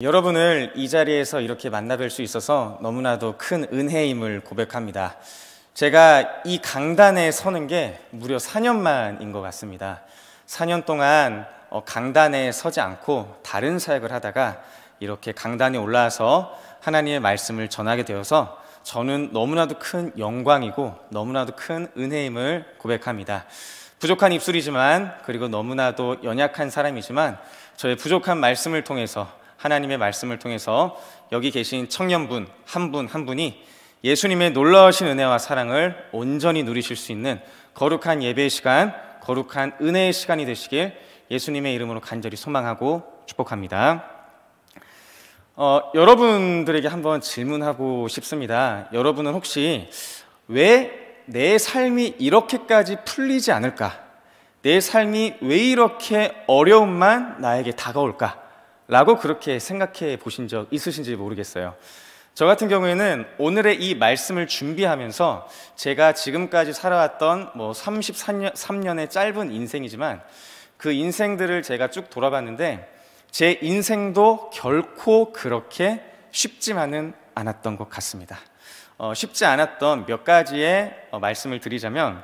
여러분을 이 자리에서 이렇게 만나뵐 수 있어서 너무나도 큰 은혜임을 고백합니다. 제가 이 강단에 서는 게 무려 4년만인 것 같습니다. 4년 동안 강단에 서지 않고 다른 사역을 하다가 이렇게 강단에 올라와서 하나님의 말씀을 전하게 되어서 저는 너무나도 큰 영광이고 너무나도 큰 은혜임을 고백합니다. 부족한 입술이지만, 그리고 너무나도 연약한 사람이지만, 저의 부족한 말씀을 통해서, 하나님의 말씀을 통해서 여기 계신 청년분 한 분 한 분이 예수님의 놀라우신 은혜와 사랑을 온전히 누리실 수 있는 거룩한 예배의 시간, 거룩한 은혜의 시간이 되시길 예수님의 이름으로 간절히 소망하고 축복합니다. 여러분들에게 한번 질문하고 싶습니다. 여러분은 혹시 왜 내 삶이 이렇게까지 풀리지 않을까? 내 삶이 왜 이렇게 어려움만 나에게 다가올까? 라고 그렇게 생각해 보신 적 있으신지 모르겠어요. 저 같은 경우에는 오늘의 이 말씀을 준비하면서 제가 지금까지 살아왔던 33년의 짧은 인생이지만 그 인생들을 제가 쭉 돌아봤는데 제 인생도 결코 그렇게 쉽지만은 않았던 것 같습니다. 쉽지 않았던 몇 가지의 말씀을 드리자면,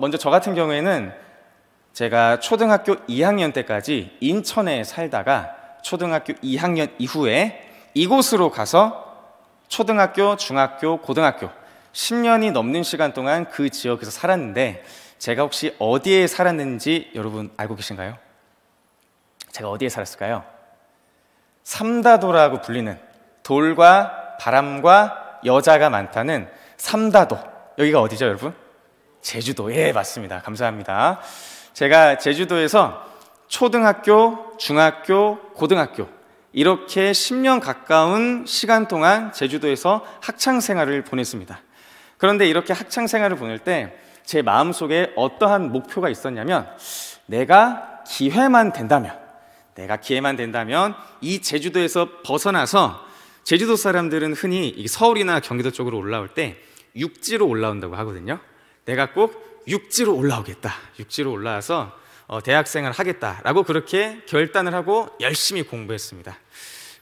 먼저 저 같은 경우에는 제가 초등학교 2학년 때까지 인천에 살다가 초등학교 2학년 이후에 이곳으로 가서 초등학교, 중학교, 고등학교 10년이 넘는 시간 동안 그 지역에서 살았는데, 제가 혹시 어디에 살았는지 여러분 알고 계신가요? 제가 어디에 살았을까요? 삼다도라고 불리는, 돌과 바람과 여자가 많다는 삼다도. 여기가 어디죠, 여러분? 제주도. 예, 맞습니다. 감사합니다. 제가 제주도에서 초등학교, 중학교, 고등학교 이렇게 10년 가까운 시간 동안 제주도에서 학창생활을 보냈습니다. 그런데 이렇게 학창생활을 보낼 때 제 마음속에 어떠한 목표가 있었냐면, 내가 기회만 된다면 이 제주도에서 벗어나서, 제주도 사람들은 흔히 서울이나 경기도 쪽으로 올라올 때 육지로 올라온다고 하거든요. 내가 꼭 육지로 올라오겠다, 육지로 올라와서 대학생활을 하겠다라고 그렇게 결단을 하고 열심히 공부했습니다.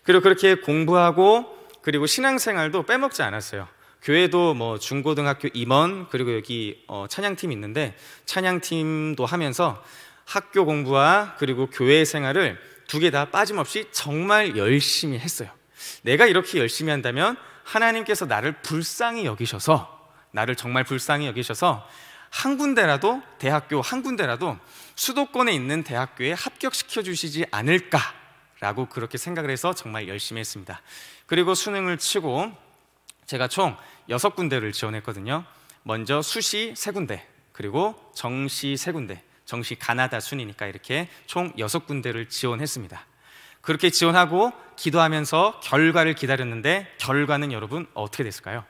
그리고 그렇게 공부하고, 그리고 신앙생활도 빼먹지 않았어요. 교회도 중고등학교 임원, 그리고 여기 찬양팀이 있는데 찬양팀도 하면서 학교 공부와 그리고 교회 생활을 두 개 다 빠짐없이 정말 열심히 했어요. 내가 이렇게 열심히 한다면 하나님께서 나를 정말 불쌍히 여기셔서 한 군데라도, 대학교 한 군데라도 수도권에 있는 대학교에 합격시켜 주시지 않을까라고 그렇게 생각을 해서 정말 열심히 했습니다. 그리고 수능을 치고 제가 총 6군데를 지원했거든요. 먼저 수시 3군데, 그리고 정시 3군데, 정시 가나다 순이니까 이렇게 총 6군데를 지원했습니다. 그렇게 지원하고 기도하면서 결과를 기다렸는데, 결과는 여러분 어떻게 됐을까요?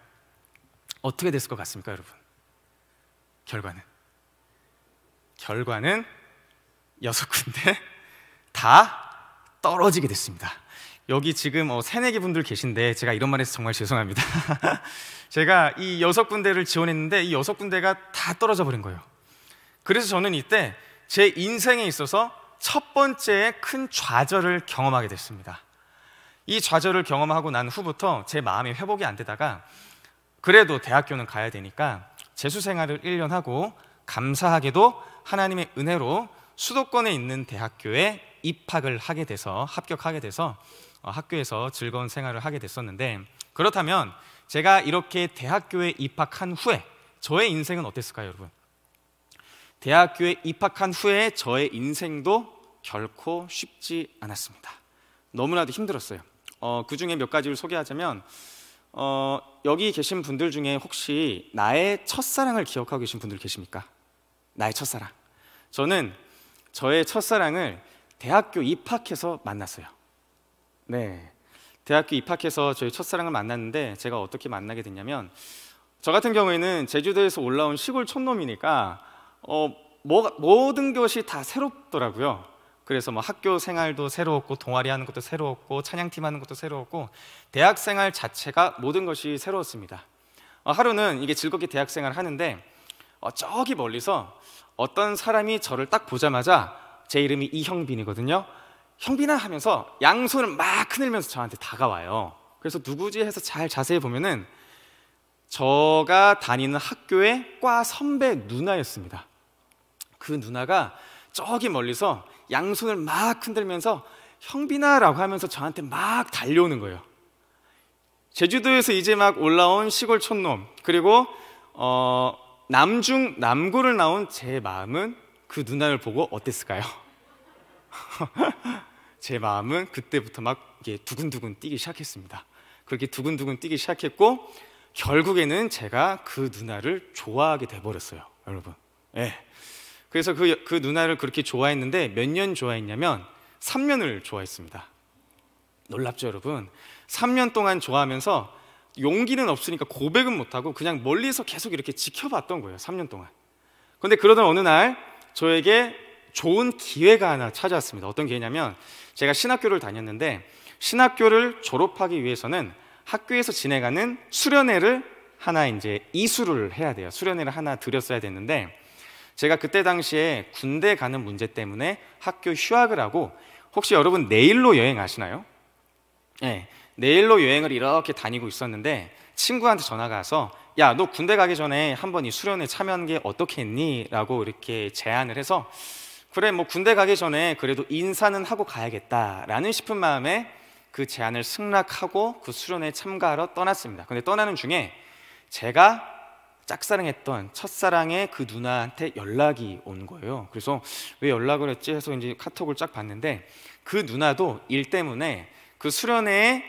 어떻게 됐을 것 같습니까, 여러분? 결과는 6군데 다 떨어지게 됐습니다. 여기 지금 새내기 분들 계신데 제가 이런 말 해서 정말 죄송합니다. 제가 이 6군데를 지원했는데 이 6군데가 다 떨어져 버린 거예요. 그래서 저는 이때 제 인생에 있어서 첫 번째 큰 좌절을 경험하게 됐습니다. 이 좌절을 경험하고 난 후부터 제 마음이 회복이 안 되다가, 그래도 대학교는 가야 되니까 재수생활을 1년 하고, 감사하게도 하나님의 은혜로 수도권에 있는 대학교에 입학을 하게 돼서, 합격하게 돼서 학교에서 즐거운 생활을 하게 됐었는데, 그렇다면 제가 이렇게 대학교에 입학한 후에 저의 인생은 어땠을까요, 여러분? 대학교에 입학한 후에 저의 인생도 결코 쉽지 않았습니다. 너무나도 힘들었어요. 그 중에 몇 가지를 소개하자면, 여기 계신 분들 중에 혹시 나의 첫사랑을 기억하고 계신 분들 계십니까? 나의 첫사랑. 저는 저의 첫사랑을 대학교 입학해서 만났어요. 네, 대학교 입학해서 저희 첫사랑을 만났는데, 제가 어떻게 만나게 됐냐면, 저 같은 경우에는 제주도에서 올라온 시골 촌놈이니까 모든 것이 다 새롭더라고요. 그래서 학교 생활도 새로웠고, 동아리 하는 것도 새로웠고, 찬양팀 하는 것도 새로웠고, 대학 생활 자체가 모든 것이 새로웠습니다. 하루는 이게 즐겁게 대학 생활을 하는데, 저기 멀리서 어떤 사람이 저를 딱 보자마자, 제 이름이 이형빈이거든요. 형빈아 하면서 양손을 막 흔들면서 저한테 다가와요. 그래서 누구지 해서 잘 자세히 보면은 제가 다니는 학교의 과 선배 누나였습니다. 그 누나가 저기 멀리서 양손을 막 흔들면서 형빈아라고 하면서 저한테 막 달려오는 거예요. 제주도에서 이제 막 올라온 시골 촌놈, 그리고 남구를 나온 제 마음은 그 누나를 보고 어땠을까요? 제 마음은 그때부터 막 이게 두근두근 뛰기 시작했습니다. 그렇게 두근두근 뛰기 시작했고 결국에는 제가 그 누나를 좋아하게 돼버렸어요, 여러분. 네. 그래서 그 누나를 그렇게 좋아했는데 몇 년 좋아했냐면 3년을 좋아했습니다. 놀랍죠, 여러분? 3년 동안 좋아하면서 용기는 없으니까 고백은 못하고 그냥 멀리서 계속 이렇게 지켜봤던 거예요, 3년 동안. 그런데 그러던 어느 날 저에게 좋은 기회가 하나 찾아왔습니다. 어떤 기회냐면 제가 신학교를 다녔는데 신학교를 졸업하기 위해서는 학교에서 진행하는 수련회를 하나 이제 이수를 해야 돼요. 수련회를 하나 드렸어야 됐는데 제가 그때 당시에 군대 가는 문제 때문에 학교 휴학을 하고, 혹시 여러분 내일로 여행 아시나요? 네, 내일로 여행을 이렇게 다니고 있었는데 친구한테 전화가 와서 야, 너 군대 가기 전에 한번 이 수련회 참여하는 게 어떻겠니? 라고 이렇게 제안을 해서 그래, 뭐 군대 가기 전에 그래도 인사는 하고 가야겠다라는 싶은 마음에 그 제안을 승낙하고 그 수련회에 참가하러 떠났습니다. 근데 떠나는 중에 제가 짝사랑했던 첫사랑의 그 누나한테 연락이 온 거예요. 그래서 왜 연락을 했지 해서 이제 카톡을 쫙 봤는데 그 누나도 일 때문에 그 수련회에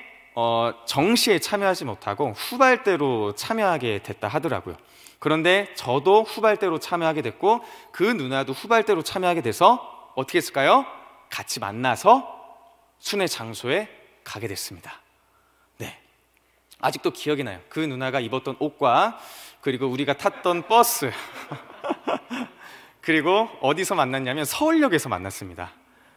정시에 참여하지 못하고 후발대로 참여하게 됐다 하더라고요. 그런데 저도 후발대로 참여하게 됐고 그 누나도 후발대로 참여하게 돼서 어떻게 했을까요? 같이 만나서 순회 장소에 가게 됐습니다. 네, 아직도 기억이 나요. 그 누나가 입었던 옷과 그리고 우리가 탔던 버스 그리고 어디서 만났냐면 서울역에서 만났습니다.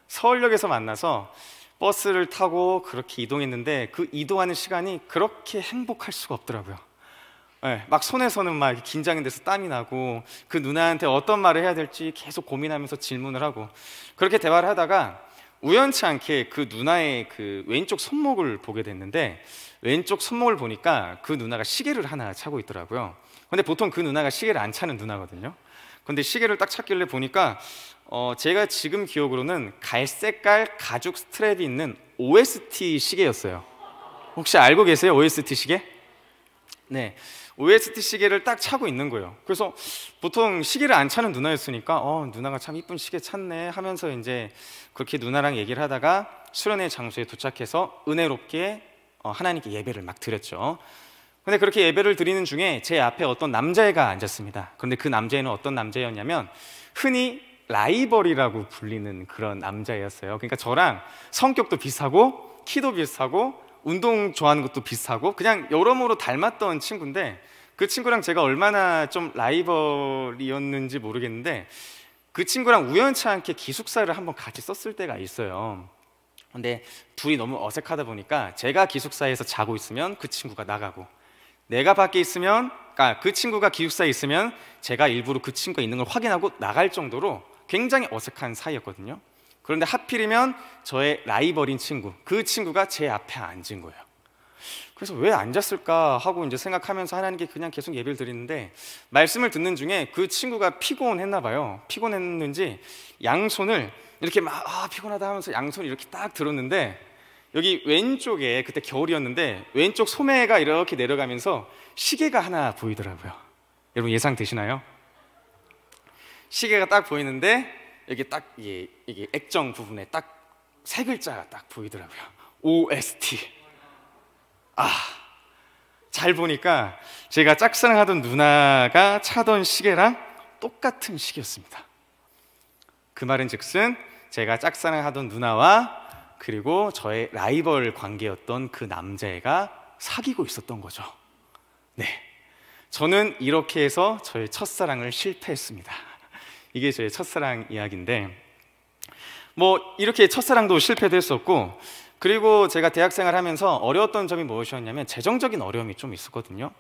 서울역에서 만나서 버스를 타고 그렇게 이동했는데 그 이동하는 시간이 그렇게 행복할 수가 없더라고요. 네, 막 손에서는 막 긴장이 돼서 땀이 나고 그 누나한테 어떤 말을 해야 될지 계속 고민하면서 질문을 하고 그렇게 대화를 하다가 우연치 않게 그 누나의 그 왼쪽 손목을 보게 됐는데 왼쪽 손목을 보니까 그 누나가 시계를 하나 차고 있더라고요. 근데 보통 그 누나가 시계를 안 차는 누나거든요. 근데 시계를 딱 찾길래 보니까 제가 지금 기억으로는 갈색깔 가죽 스트랩이 있는 OST 시계였어요. 혹시 알고 계세요? OST 시계? 네, OST 시계를 딱 차고 있는 거예요. 그래서 보통 시계를 안 차는 누나였으니까 누나가 참 이쁜 시계 찼네 하면서 이제 그렇게 누나랑 얘기를 하다가 수련회 장소에 도착해서 은혜롭게 하나님께 예배를 막 드렸죠. 근데 그렇게 예배를 드리는 중에 제 앞에 어떤 남자애가 앉았습니다. 그런데 그 남자애는 어떤 남자애였냐면 흔히 라이벌이라고 불리는 그런 남자애였어요. 그러니까 저랑 성격도 비슷하고 키도 비슷하고 운동 좋아하는 것도 비슷하고 그냥 여러모로 닮았던 친구인데 그 친구랑 제가 얼마나 좀 라이벌이었는지 모르겠는데 그 친구랑 우연치 않게 기숙사를 한번 같이 썼을 때가 있어요. 근데 둘이 너무 어색하다 보니까 제가 기숙사에서 자고 있으면 그 친구가 나가고 내가 밖에 있으면, 그러니까 그 친구가 기숙사에 있으면 제가 일부러 그 친구가 있는 걸 확인하고 나갈 정도로 굉장히 어색한 사이였거든요. 그런데 하필이면 저의 라이벌인 친구, 그 친구가 제 앞에 앉은 거예요. 그래서 왜 앉았을까 하고 이제 생각하면서 하나님께 그냥 계속 예배를 드리는데 말씀을 듣는 중에 그 친구가 피곤했나 봐요. 피곤했는지 양손을 이렇게 막 피곤하다 하면서 양손을 이렇게 딱 들었는데 여기 왼쪽에 그때 겨울이었는데 왼쪽 소매가 이렇게 내려가면서 시계가 하나 보이더라고요. 여러분 예상되시나요? 시계가 딱 보이는데 여기 딱 이게 액정 부분에 딱 세 글자가 딱 보이더라고요. OST. 잘 보니까 제가 짝사랑하던 누나가 차던 시계랑 똑같은 시계였습니다. 그 말은즉슨 제가 짝사랑하던 누나와 그리고 저의 라이벌 관계였던 그 남자애가 사귀고 있었던 거죠. 네, 저는 이렇게 해서 저의 첫사랑을 실패했습니다. 이게 저의 첫사랑 이야기인데 뭐 이렇게 첫사랑도 실패도 했었고 그리고 제가 대학생활 하면서 어려웠던 점이 무엇이었냐면 재정적인 어려움이 좀 있었거든요.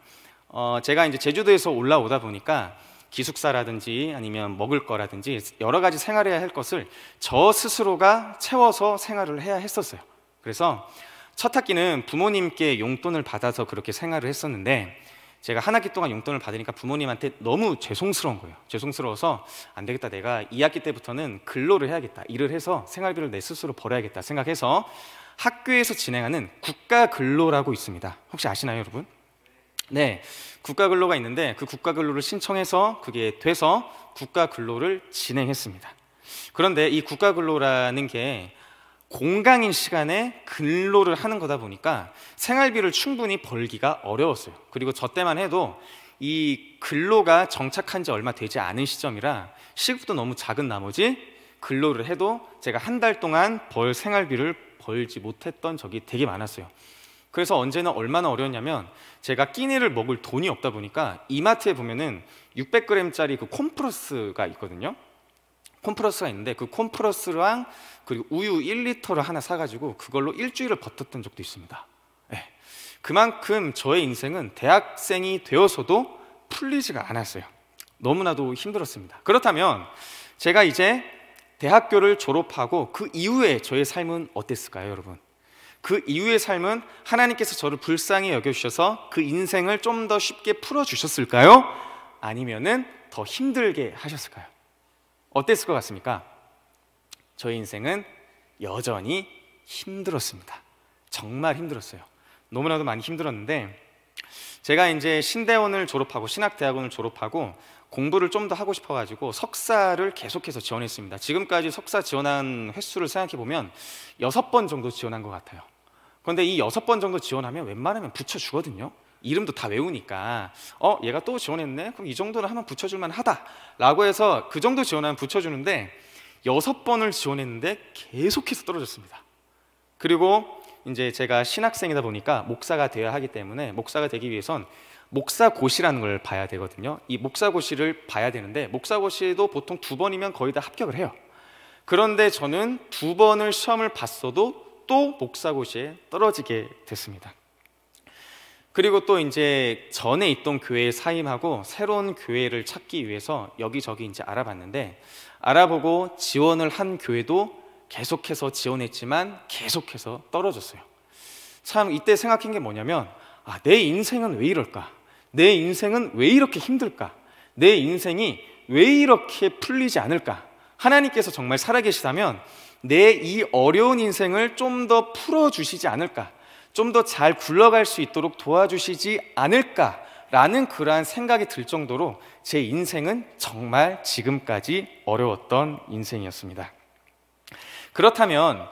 제가 이제 제주도에서 올라오다 보니까 기숙사라든지 아니면 먹을 거라든지 여러 가지 생활해야 할 것을 저 스스로가 채워서 생활을 해야 했었어요. 그래서 첫 학기는 부모님께 용돈을 받아서 그렇게 생활을 했었는데, 제가 한 학기 동안 용돈을 받으니까 부모님한테 너무 죄송스러운 거예요. 죄송스러워서 안 되겠다, 내가 2학기 때부터는 근로를 해야겠다, 일을 해서 생활비를 내 스스로 벌어야겠다 생각해서 학교에서 진행하는 국가근로라고 있습니다. 혹시 아시나요, 여러분? 네, 국가근로가 있는데 그 국가근로를 신청해서 그게 돼서 국가근로를 진행했습니다. 그런데 이 국가근로라는 게 공강인 시간에 근로를 하는 거다 보니까 생활비를 충분히 벌기가 어려웠어요. 그리고 저 때만 해도 이 근로가 정착한 지 얼마 되지 않은 시점이라 시급도 너무 작은 나머지 근로를 해도 제가 한 달 동안 벌 생활비를 벌지 못했던 적이 되게 많았어요. 그래서 언제나 얼마나 어려웠냐면, 제가 끼니를 먹을 돈이 없다 보니까 이마트에 보면은 600g짜리 그 콘플러스가 있거든요. 콘플러스가 있는데 그 콘플러스랑 그리고 우유 1리터를 하나 사가지고 그걸로 일주일을 버텼던 적도 있습니다. 네. 그만큼 저의 인생은 대학생이 되어서도 풀리지가 않았어요. 너무나도 힘들었습니다. 그렇다면 제가 이제 대학교를 졸업하고 그 이후에 저의 삶은 어땠을까요, 여러분? 그 이후의 삶은 하나님께서 저를 불쌍히 여겨주셔서 그 인생을 좀 더 쉽게 풀어주셨을까요? 아니면은 더 힘들게 하셨을까요? 어땠을 것 같습니까? 저의 인생은 여전히 힘들었습니다. 정말 힘들었어요. 너무나도 많이 힘들었는데, 제가 이제 신대원을 졸업하고 신학대학원을 졸업하고 공부를 좀 더 하고 싶어가지고 석사를 계속해서 지원했습니다. 지금까지 석사 지원한 횟수를 생각해보면 6번 정도 지원한 것 같아요. 그런데 이 6번 정도 지원하면 웬만하면 붙여주거든요. 이름도 다 외우니까 얘가 또 지원했네? 그럼 이 정도는 하면 붙여줄만 하다 라고 해서 그 정도 지원하면 붙여주는데, 6번을 지원했는데 계속해서 떨어졌습니다. 그리고 이제 제가 신학생이다 보니까 목사가 되어야 하기 때문에 목사가 되기 위해선 목사고시라는 걸 봐야 되거든요. 이 목사고시를 봐야 되는데 목사고시도 보통 2번이면 거의 다 합격을 해요. 그런데 저는 2번을 시험을 봤어도 또 목사고시에 떨어지게 됐습니다. 그리고 또 이제 전에 있던 교회에 사임하고 새로운 교회를 찾기 위해서 여기저기 이제 알아봤는데, 알아보고 지원을 한 교회도 계속해서 지원했지만 계속해서 떨어졌어요. 참 이때 생각한 게 뭐냐면, 내 인생은 왜 이럴까? 내 인생은 왜 이렇게 힘들까? 내 인생이 왜 이렇게 풀리지 않을까? 하나님께서 정말 살아계시다면 내 이 어려운 인생을 좀 더 풀어주시지 않을까? 좀 더 잘 굴러갈 수 있도록 도와주시지 않을까라는 그러한 생각이 들 정도로 제 인생은 정말 지금까지 어려웠던 인생이었습니다. 그렇다면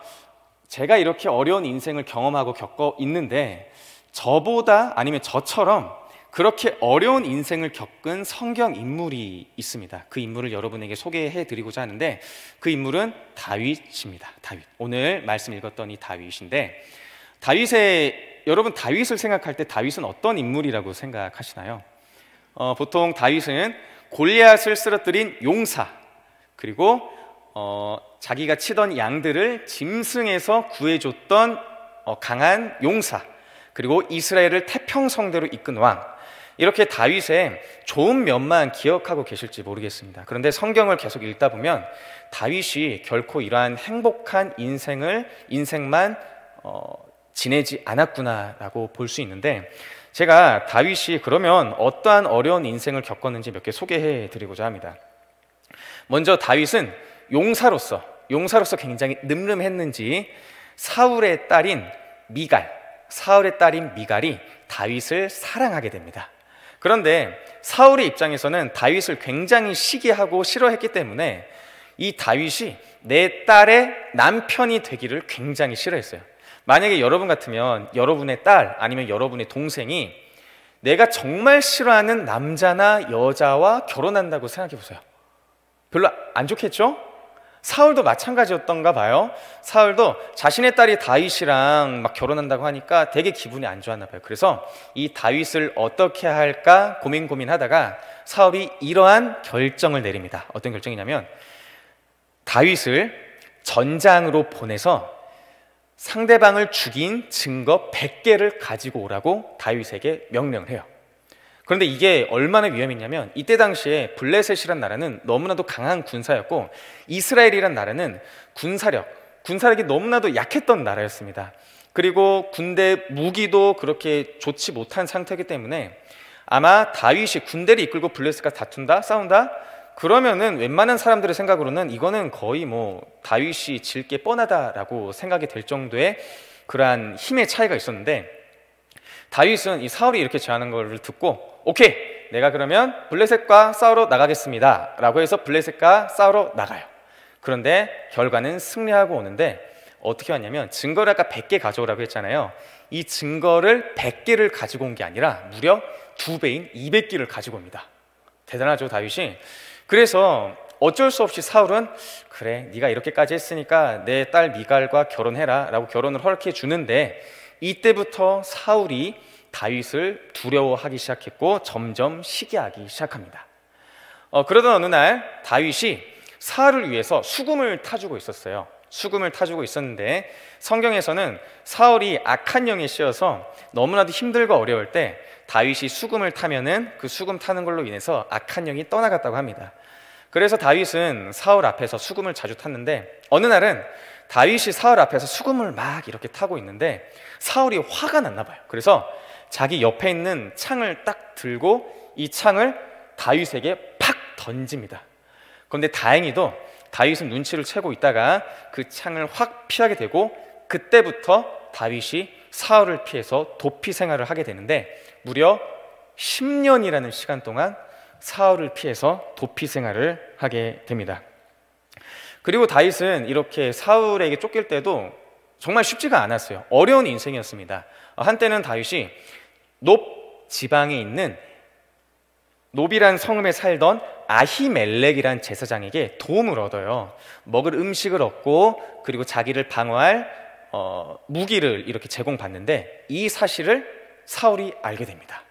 제가 이렇게 어려운 인생을 경험하고 겪어 있는데, 저보다 아니면 저처럼 그렇게 어려운 인생을 겪은 성경 인물이 있습니다. 그 인물을 여러분에게 소개해 드리고자 하는데, 그 인물은 다윗입니다. 다윗. 오늘 말씀 읽었던 이 다윗인데, 여러분 다윗을 생각할 때 다윗은 어떤 인물이라고 생각하시나요? 보통 다윗은 골리앗을 쓰러뜨린 용사, 그리고 자기가 치던 양들을 짐승에서 구해줬던 강한 용사, 그리고 이스라엘을 태평성대로 이끈 왕, 이렇게 다윗의 좋은 면만 기억하고 계실지 모르겠습니다. 그런데 성경을 계속 읽다 보면 다윗이 결코 이러한 행복한 인생만 지내지 않았구나라고 볼 수 있는데, 제가 다윗이 그러면 어떠한 어려운 인생을 겪었는지 몇 개 소개해 드리고자 합니다. 먼저 다윗은 용사로서 굉장히 늠름했는지 사울의 딸인 미갈이 다윗을 사랑하게 됩니다. 그런데 사울의 입장에서는 다윗을 굉장히 시기하고 싫어했기 때문에 이 다윗이 내 딸의 남편이 되기를 굉장히 싫어했어요. 만약에 여러분 같으면 여러분의 딸 아니면 여러분의 동생이 내가 정말 싫어하는 남자나 여자와 결혼한다고 생각해 보세요. 별로 안 좋겠죠? 사울도 마찬가지였던가 봐요. 사울도 자신의 딸이 다윗이랑 막 결혼한다고 하니까 되게 기분이 안 좋았나 봐요. 그래서 이 다윗을 어떻게 할까 고민하다가 사울이 이러한 결정을 내립니다. 어떤 결정이냐면, 다윗을 전장으로 보내서 상대방을 죽인 증거 100개를 가지고 오라고 다윗에게 명령을 해요. 그런데 이게 얼마나 위험했냐면 이때 당시에 블레셋이란 나라는 너무나도 강한 군사였고 이스라엘이란 나라는 군사력이 너무나도 약했던 나라였습니다. 그리고 군대 무기도 그렇게 좋지 못한 상태이기 때문에 아마 다윗이 군대를 이끌고 블레셋과 다툰다, 싸운다? 그러면은 웬만한 사람들의 생각으로는 이거는 거의 뭐 다윗이 질 게 뻔하다라고 생각이 될 정도의 그러한 힘의 차이가 있었는데, 다윗은 이 사울이 이렇게 제안한 걸 듣고 오케이, 내가 그러면 블레셋과 싸우러 나가겠습니다 라고 해서 블레셋과 싸우러 나가요. 그런데 결과는 승리하고 오는데 어떻게 왔냐면, 증거를 아까 100개 가져오라고 했잖아요. 이 증거를 100개를 가지고 온 게 아니라 무려 2배인 200개를 가지고 옵니다. 대단하죠, 다윗이. 그래서 어쩔 수 없이 사울은 그래, 네가 이렇게까지 했으니까 내 딸 미갈과 결혼해라 라고 결혼을 허락해 주는데, 이때부터 사울이 다윗을 두려워하기 시작했고 점점 시기하기 시작합니다. 그러던 어느 날 다윗이 사울을 위해서 수금을 타주고 있었어요. 수금을 타주고 있었는데 성경에서는 사울이 악한 영에 씌어서 너무나도 힘들고 어려울 때 다윗이 수금을 타면은 그 수금 타는 걸로 인해서 악한 영이 떠나갔다고 합니다. 그래서 다윗은 사울 앞에서 수금을 자주 탔는데 어느 날은 다윗이 사울 앞에서 수금을 막 이렇게 타고 있는데 사울이 화가 났나 봐요. 그래서 자기 옆에 있는 창을 딱 들고 이 창을 다윗에게 팍 던집니다. 그런데 다행히도 다윗은 눈치를 채고 있다가 그 창을 확 피하게 되고, 그때부터 다윗이 사울을 피해서 도피 생활을 하게 되는데 무려 10년이라는 시간 동안 사울을 피해서 도피 생활을 하게 됩니다. 그리고 다윗은 이렇게 사울에게 쫓길 때도 정말 쉽지가 않았어요. 어려운 인생이었습니다. 한때는 다윗이 높 지방에 있는 노비란 성읍에 살던 아히멜렉이란 제사장에게 도움을 얻어요. 먹을 음식을 얻고 그리고 자기를 방어할 무기를 이렇게 제공받는데, 이 사실을 사울이 알게 됩니다.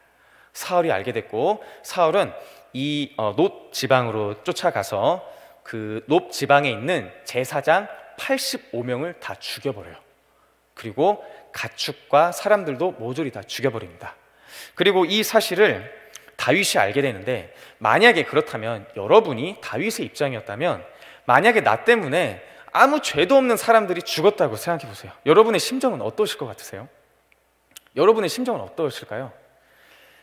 사울이 알게 됐고 사울은 이 높 지방으로 쫓아가서 그 높 지방에 있는 제사장 85명을 다 죽여버려요. 그리고 가축과 사람들도 모조리 다 죽여버립니다. 그리고 이 사실을 다윗이 알게 되는데, 만약에 그렇다면 여러분이 다윗의 입장이었다면, 만약에 나 때문에 아무 죄도 없는 사람들이 죽었다고 생각해 보세요. 여러분의 심정은 어떠실 것 같으세요? 여러분의 심정은 어떠실까요?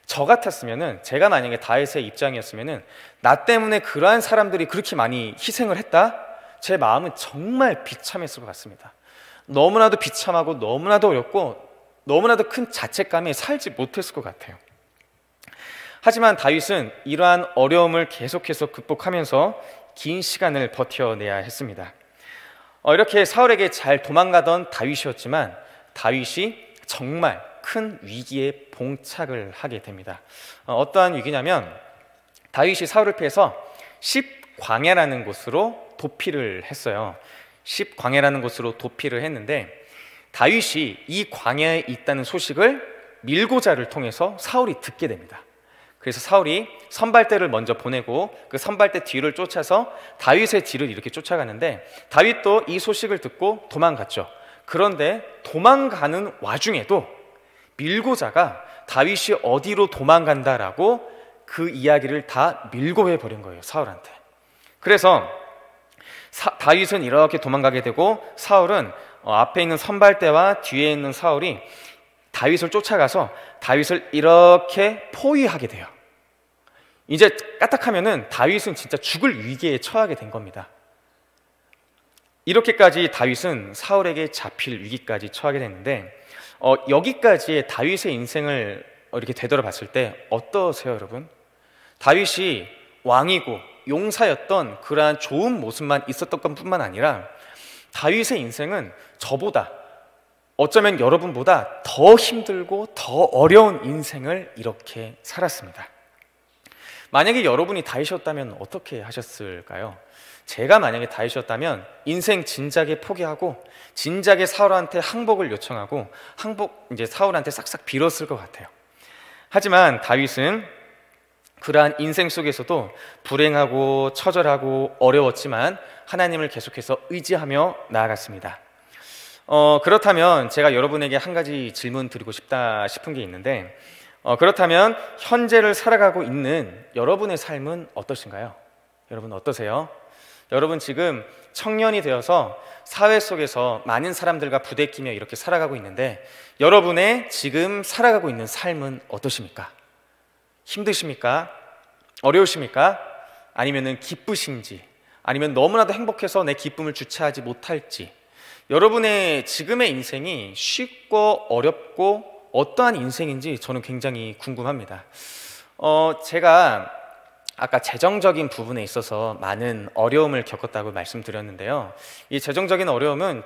저 같았으면은, 제가 만약에 다윗의 입장이었으면은 나 때문에 그러한 사람들이 그렇게 많이 희생을 했다? 제 마음은 정말 비참했을 것 같습니다. 너무나도 비참하고 너무나도 어렵고 너무나도 큰 자책감에 살지 못했을 것 같아요. 하지만 다윗은 이러한 어려움을 계속해서 극복하면서 긴 시간을 버텨내야 했습니다. 이렇게 사울에게 잘 도망가던 다윗이었지만 다윗이 정말 큰 위기에 봉착을 하게 됩니다. 어떠한 위기냐면, 다윗이 사울을 피해서 십광야라는 곳으로 도피를 했어요. 십광야라는 곳으로 도피를 했는데, 다윗이 이 광야에 있다는 소식을 밀고자를 통해서 사울이 듣게 됩니다. 그래서 사울이 선발대를 먼저 보내고 그 선발대 뒤를 쫓아서 다윗의 뒤를 이렇게 쫓아가는데, 다윗도 이 소식을 듣고 도망갔죠. 그런데 도망가는 와중에도 밀고자가 다윗이 어디로 도망간다라고 그 이야기를 다 밀고 해버린 거예요, 사울한테. 그래서 다윗은 이렇게 도망가게 되고, 사울은 앞에 있는 선발대와 뒤에 있는 사울이 다윗을 쫓아가서 다윗을 이렇게 포위하게 돼요. 이제 까딱하면은 다윗은 진짜 죽을 위기에 처하게 된 겁니다. 이렇게까지 다윗은 사울에게 잡힐 위기까지 처하게 됐는데, 여기까지의 다윗의 인생을 이렇게 되돌아봤을 때 어떠세요, 여러분? 다윗이 왕이고 용사였던 그러한 좋은 모습만 있었던 것뿐만 아니라 다윗의 인생은 저보다, 어쩌면 여러분보다 더 힘들고 더 어려운 인생을 이렇게 살았습니다. 만약에 여러분이 다윗이었다면 어떻게 하셨을까요? 제가 만약에 다윗이었다면 인생 진작에 포기하고 진작에 사울한테 항복을 요청하고 이제 사울한테 싹싹 빌었을 것 같아요. 하지만 다윗은 그러한 인생 속에서도 불행하고 처절하고 어려웠지만 하나님을 계속해서 의지하며 나아갔습니다. 그렇다면 제가 여러분에게 한 가지 질문 드리고 싶은 게 있는데, 그렇다면 현재를 살아가고 있는 여러분의 삶은 어떠신가요? 여러분 어떠세요? 여러분 지금 청년이 되어서 사회 속에서 많은 사람들과 부대끼며 이렇게 살아가고 있는데 여러분의 지금 살아가고 있는 삶은 어떠십니까? 힘드십니까? 어려우십니까? 아니면 기쁘신지, 아니면 너무나도 행복해서 내 기쁨을 주체하지 못할지, 여러분의 지금의 인생이 쉽고 어렵고 어떠한 인생인지 저는 굉장히 궁금합니다. 제가 아까 재정적인 부분에 있어서 많은 어려움을 겪었다고 말씀드렸는데요. 이 재정적인 어려움은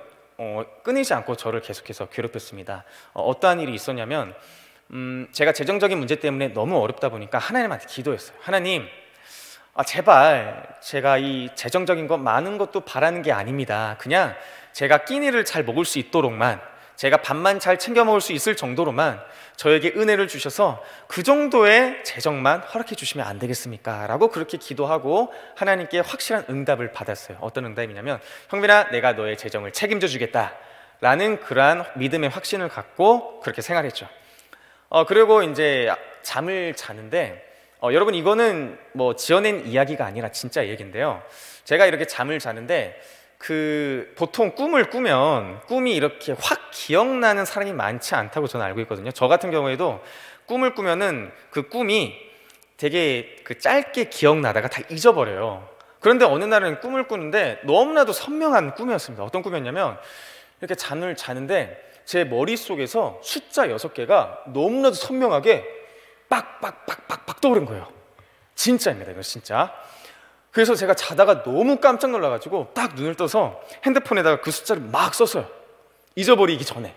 끊이지 않고 저를 계속해서 괴롭혔습니다. 어떠한 일이 있었냐면 제가 재정적인 문제 때문에 너무 어렵다 보니까 하나님한테 기도했어요. 하나님, 제발 제가 이 재정적인 것 많은 것도 바라는 게 아닙니다. 그냥 제가 끼니를 잘 먹을 수 있도록만, 제가 밥만 잘 챙겨 먹을 수 있을 정도로만 저에게 은혜를 주셔서 그 정도의 재정만 허락해 주시면 안 되겠습니까? 라고 그렇게 기도하고 하나님께 확실한 응답을 받았어요. 어떤 응답이냐면, 형빈아, 내가 너의 재정을 책임져 주겠다 라는 그러한 믿음의 확신을 갖고 그렇게 생활했죠. 그리고 이제 잠을 자는데, 여러분 이거는 뭐 지어낸 이야기가 아니라 진짜 얘기인데요. 제가 이렇게 잠을 자는데 보통 꿈을 꾸면 꿈이 이렇게 확 기억나는 사람이 많지 않다고 저는 알고 있거든요. 저 같은 경우에도 꿈을 꾸면은 그 꿈이 되게 짧게 기억나다가 다 잊어버려요. 그런데 어느 날은 꿈을 꾸는데 너무나도 선명한 꿈이었습니다. 어떤 꿈이었냐면, 이렇게 잠을 자는데 제 머릿속에서 숫자 6개가 너무나도 선명하게 빡빡빡빡빡 떠오른 거예요. 진짜입니다. 이거 진짜. 그래서 제가 자다가 너무 깜짝 놀라가지고 딱 눈을 떠서 핸드폰에다가 그 숫자를 막 썼어요. 잊어버리기 전에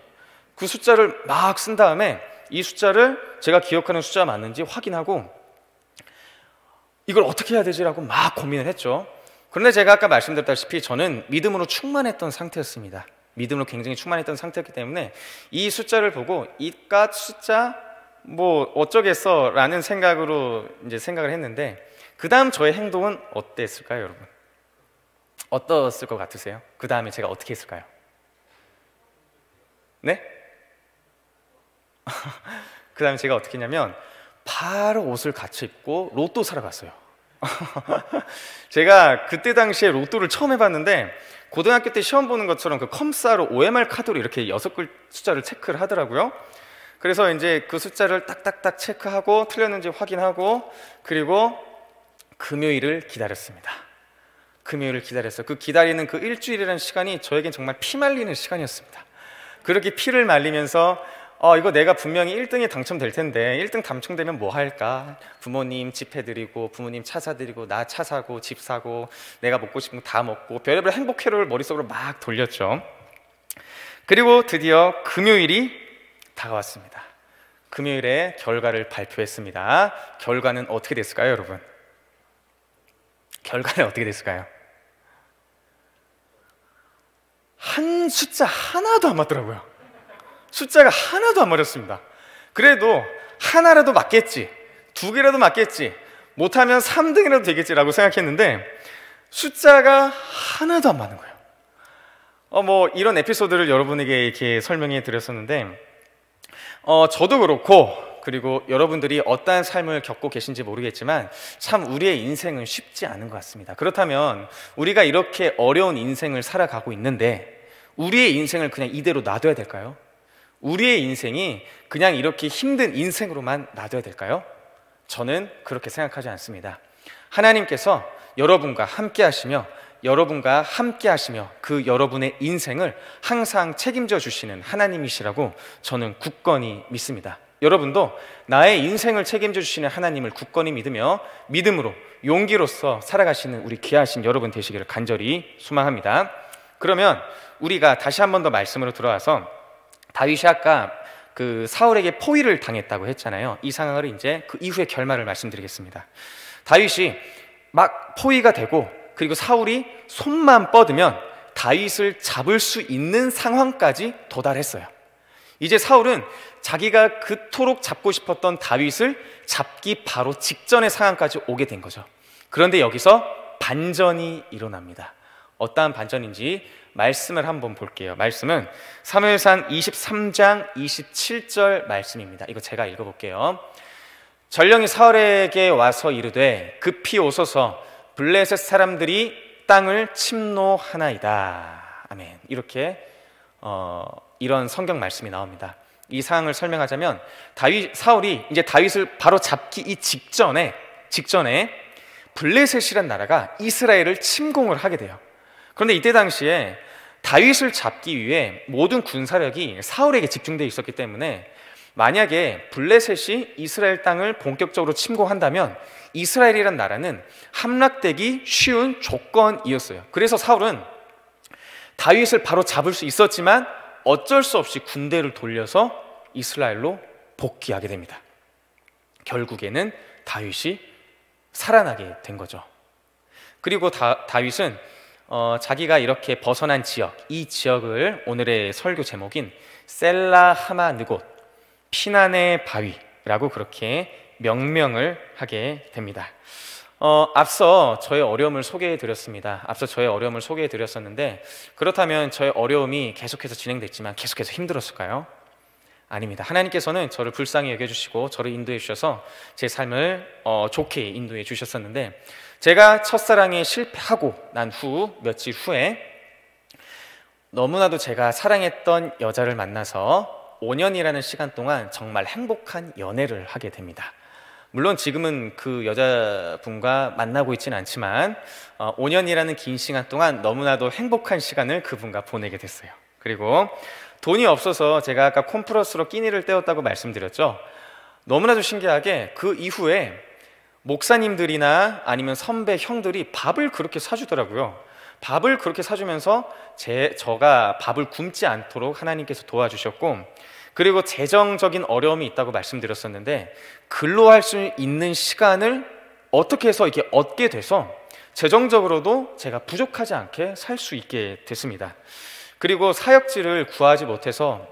그 숫자를 막 쓴 다음에 이 숫자를 제가 기억하는 숫자가 맞는지 확인하고 이걸 어떻게 해야 되지라고 막 고민을 했죠. 그런데 제가 아까 말씀드렸다시피 저는 믿음으로 충만했던 상태였습니다. 믿음으로 굉장히 충만했던 상태였기 때문에 이 숫자를 보고 이깟 숫자 뭐 어쩌겠어 라는 생각으로 이제 생각을 했는데, 그 다음 저의 행동은 어땠을까요, 여러분? 어떠했을 것 같으세요? 그 다음에 제가 어떻게 했을까요? 네? 그 다음에 제가 어떻게 했냐면 바로 옷을 같이 입고 로또 사러 갔어요. 제가 그때 당시에 로또를 처음 해봤는데 고등학교 때 시험 보는 것처럼 그 컴사로 OMR 카드로 이렇게 6글 숫자를 체크를 하더라고요. 그래서 이제 그 숫자를 딱딱딱 체크하고 틀렸는지 확인하고, 그리고 금요일을 기다렸습니다. 금요일을 기다렸어요. 그 기다리는 그 일주일이라는 시간이 저에겐 정말 피 말리는 시간이었습니다. 그렇게 피를 말리면서 이거 내가 분명히 1등에 당첨될 텐데 1등 당첨되면 뭐 할까? 부모님 집 해드리고, 부모님 차 사드리고, 나 차 사고, 집 사고, 내가 먹고 싶은 거 다 먹고, 별의별 행복 회로를 머릿속으로 막 돌렸죠. 그리고 드디어 금요일이 다가왔습니다. 금요일에 결과를 발표했습니다. 결과는 어떻게 됐을까요, 여러분? 결과는 어떻게 됐을까요? 한 숫자 하나도 안 맞더라고요. 숫자가 하나도 안 맞았습니다. 그래도 하나라도 맞겠지, 2개라도 맞겠지, 못하면 3등이라도 되겠지라고 생각했는데 숫자가 하나도 안 맞는 거예요. 뭐 이런 에피소드를 여러분에게 이렇게 설명해 드렸었는데, 저도 그렇고, 그리고 여러분들이 어떠한 삶을 겪고 계신지 모르겠지만 참 우리의 인생은 쉽지 않은 것 같습니다. 그렇다면 우리가 이렇게 어려운 인생을 살아가고 있는데 우리의 인생을 그냥 이대로 놔둬야 될까요? 우리의 인생이 그냥 이렇게 힘든 인생으로만 놔둬야 될까요? 저는 그렇게 생각하지 않습니다. 하나님께서 여러분과 함께 하시며 그 여러분의 인생을 항상 책임져 주시는 하나님이시라고 저는 굳건히 믿습니다. 여러분도 나의 인생을 책임져 주시는 하나님을 굳건히 믿으며 믿음으로 용기로서 살아가시는 우리 귀하신 여러분 되시기를 간절히 소망합니다. 그러면 우리가 다시 한 번 더 말씀으로 들어와서, 다윗이 아까 그 사울에게 포위를 당했다고 했잖아요. 이 상황을 이제 그 이후의 결말을 말씀드리겠습니다. 다윗이 막 포위가 되고, 그리고 사울이 손만 뻗으면 다윗을 잡을 수 있는 상황까지 도달했어요. 이제 사울은 자기가 그토록 잡고 싶었던 다윗을 잡기 바로 직전의 상황까지 오게 된 거죠. 그런데 여기서 반전이 일어납니다. 어떠한 반전인지 말씀을 한번 볼게요. 말씀은 사무엘상 23장 27절 말씀입니다. 이거 제가 읽어볼게요. 전령이 사울에게 와서 이르되 급히 오소서 블레셋 사람들이 땅을 침노하나이다. 아멘. 이렇게 이런 성경 말씀이 나옵니다. 이 상황을 설명하자면 사울이 이제 다윗을 바로 잡기 이 직전에 블레셋이란 나라가 이스라엘을 침공을 하게 돼요. 그런데 이때 당시에 다윗을 잡기 위해 모든 군사력이 사울에게 집중되어 있었기 때문에 만약에 블레셋이 이스라엘 땅을 본격적으로 침공한다면 이스라엘이란 나라는 함락되기 쉬운 조건이었어요. 그래서 사울은 다윗을 바로 잡을 수 있었지만 어쩔 수 없이 군대를 돌려서 이스라엘로 복귀하게 됩니다. 결국에는 다윗이 살아나게 된 거죠. 그리고 다윗은 자기가 이렇게 벗어난 지역, 이 지역을 오늘의 설교 제목인 셀라 하마 느곳, 피난의 바위라고 그렇게 명명을 하게 됩니다. 앞서 저의 어려움을 소개해 드렸었는데 그렇다면 저의 어려움이 계속해서 진행됐지만 계속해서 힘들었을까요? 아닙니다. 하나님께서는 저를 불쌍히 여겨주시고 저를 인도해 주셔서 제 삶을 좋게 인도해 주셨었는데, 제가 첫사랑에 실패하고 난 후 며칠 후에 너무나도 제가 사랑했던 여자를 만나서 5년이라는 시간 동안 정말 행복한 연애를 하게 됩니다. 물론 지금은 그 여자분과 만나고 있지는 않지만 5년이라는 긴 시간 동안 너무나도 행복한 시간을 그분과 보내게 됐어요. 그리고 돈이 없어서 제가 아까 콤프러스로 끼니를 때웠다고 말씀드렸죠. 너무나도 신기하게 그 이후에 목사님들이나 아니면 선배 형들이 밥을 그렇게 사주더라고요. 밥을 그렇게 사주면서 저가 밥을 굶지 않도록 하나님께서 도와주셨고, 그리고 재정적인 어려움이 있다고 말씀드렸었는데 근로할 수 있는 시간을 어떻게 해서 이렇게 얻게 돼서 재정적으로도 제가 부족하지 않게 살 수 있게 됐습니다. 그리고 사역지를 구하지 못해서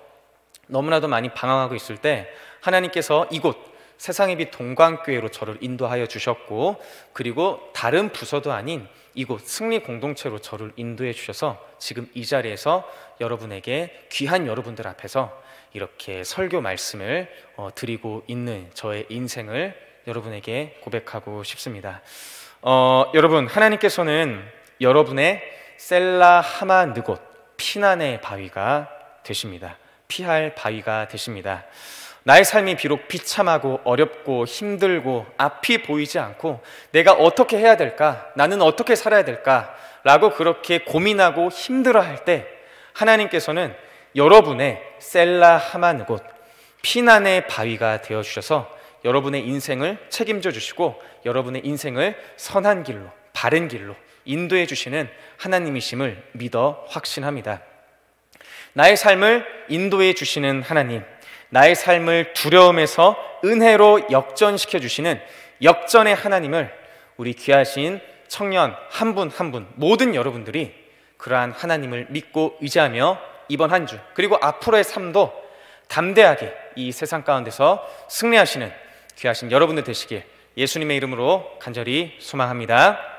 너무나도 많이 방황하고 있을 때 하나님께서 이곳 세상의 빛 동광교회로 저를 인도하여 주셨고, 그리고 다른 부서도 아닌 이곳 승리 공동체로 저를 인도해 주셔서 지금 이 자리에서 여러분에게, 귀한 여러분들 앞에서 이렇게 설교 말씀을 드리고 있는 저의 인생을 여러분에게 고백하고 싶습니다. 여러분, 하나님께서는 여러분의 셀라 하마 느곳, 피난의 바위가 되십니다. 피할 바위가 되십니다. 나의 삶이 비록 비참하고 어렵고 힘들고 앞이 보이지 않고 내가 어떻게 해야 될까, 나는 어떻게 살아야 될까 라고 그렇게 고민하고 힘들어할 때 하나님께서는 여러분의 셀라 하마 느곳, 피난의 바위가 되어주셔서 여러분의 인생을 책임져 주시고 여러분의 인생을 선한 길로, 바른 길로 인도해 주시는 하나님이심을 믿어 확신합니다. 나의 삶을 인도해 주시는 하나님, 나의 삶을 두려움에서 은혜로 역전시켜 주시는 역전의 하나님을 우리 귀하신 청년 한 분 한 분 모든 여러분들이 그러한 하나님을 믿고 의지하며 이번 한 주 그리고 앞으로의 삶도 담대하게 이 세상 가운데서 승리하시는 귀하신 여러분들 되시길 예수님의 이름으로 간절히 소망합니다.